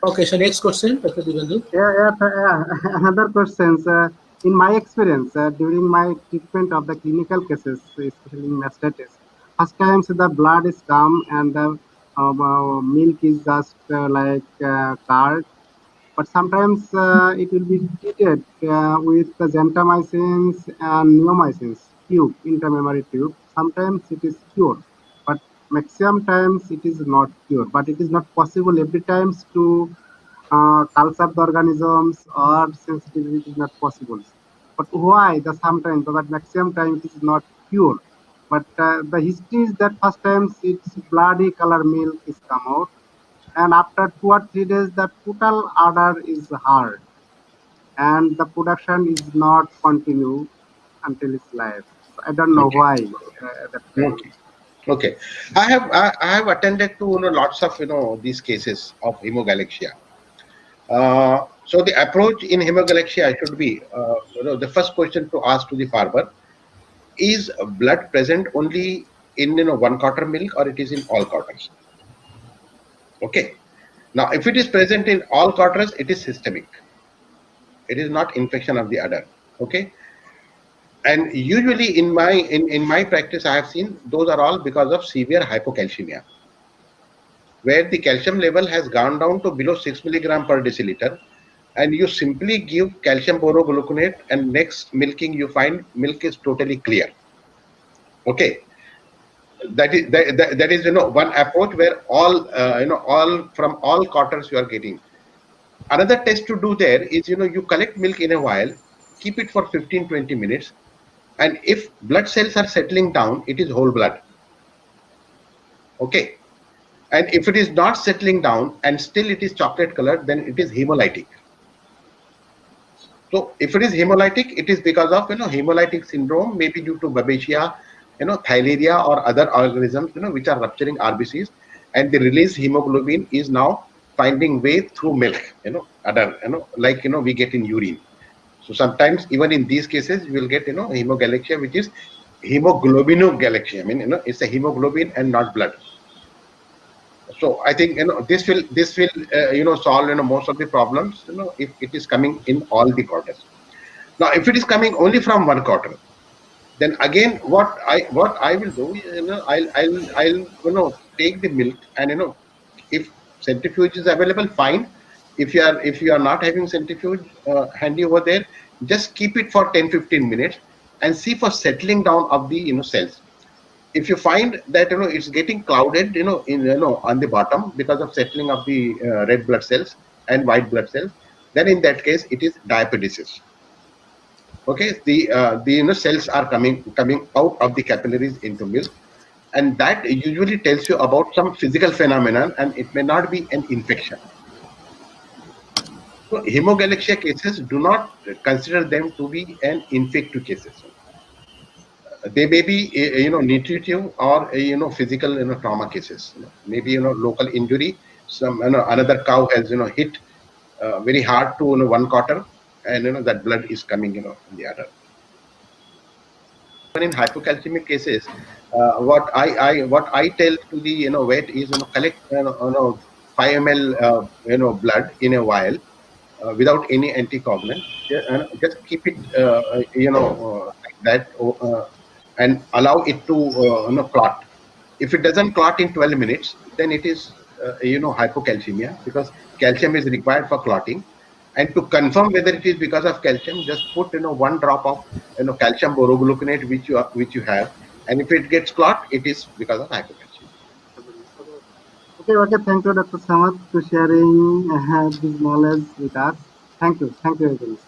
Okay, so next question, Dr. Dibandu. Another questions. In my experience, during my treatment of the clinical cases, especially in mastitis, first times the blood is calm and the milk is just curd, but sometimes it will be treated with the gentamicins and neomycins tube, intramammary tube. Sometimes it is cured, but maximum times it is not cured. But it is not possible every times to culture the organisms or sensitivity is not possible. But why the sometimes, but maximum time it is not cured. But the history is that first times it's bloody color milk is come out, and after 2 or 3 days the total order is hard, and the production is not continue until its life. So I don't know Okay. why at that time. Okay. Okay. I have attended to lots of these cases of hemogalaxia. So the approach in hemogalaxia should be the first question to ask to the farmer: is blood present only in one quarter milk, or it is in all quarters? Okay. Now, if it is present in all quarters, it is systemic. It is not infection of the udder. Okay. And usually in my practice, I have seen those are all because of severe hypocalcemia, where the calcium level has gone down to below 6 milligram per deciliter, and you simply give calcium borogluconate, and next milking you find milk is totally clear. Okay. That is one approach where all all from all quarters you are getting. Another test to do there is you collect milk in a while, keep it for 15-20 minutes, and if blood cells are settling down, it is whole blood. Okay. And if it is not settling down and still it is chocolate colored, then it is hemolytic. So if it is hemolytic, it is because of hemolytic syndrome, maybe due to Babesia, Theileria or other organisms which are rupturing RBCs, and the released hemoglobin is now finding way through milk, other like we get in urine. So sometimes even in these cases you will get hemogalaxia, which is hemoglobinogalaxia. I mean it's a hemoglobin and not blood. So I think this will solve most of the problems if it is coming in all the quarters. Now if it is coming only from one quarter, then again what I will do is, I'll take the milk, and if centrifuge is available, fine. If you are not having centrifuge handy over there, just keep it for 10-15 minutes and see for settling down of the cells. If you find that it's getting clouded in on the bottom because of settling of the red blood cells and white blood cells, then in that case it is diapedesis. Okay, the cells are coming out of the capillaries into milk, and that usually tells you about some physical phenomenon, and it may not be an infection. So hemogalaxia cases, do not consider them to be an infective cases. They may be nutritive or physical trauma cases. Maybe local injury, some another cow has hit very hard to one quarter, and that blood is coming in the other. Even in hypocalcemic cases, what I tell to the vet is collect 5 ml blood in a vial without any anticoagulant. Just keep it like that, and allow it to clot. If it doesn't clot in 12 minutes, then it is hypocalcemia, because calcium is required for clotting. And to confirm whether it is because of calcium, just put one drop of calcium borogluconate which you have, and if it gets clot, it is because of hypocalcemia. Okay. Thank you, Dr. Samat, to sharing this knowledge with us. Thank you. Thank you very much.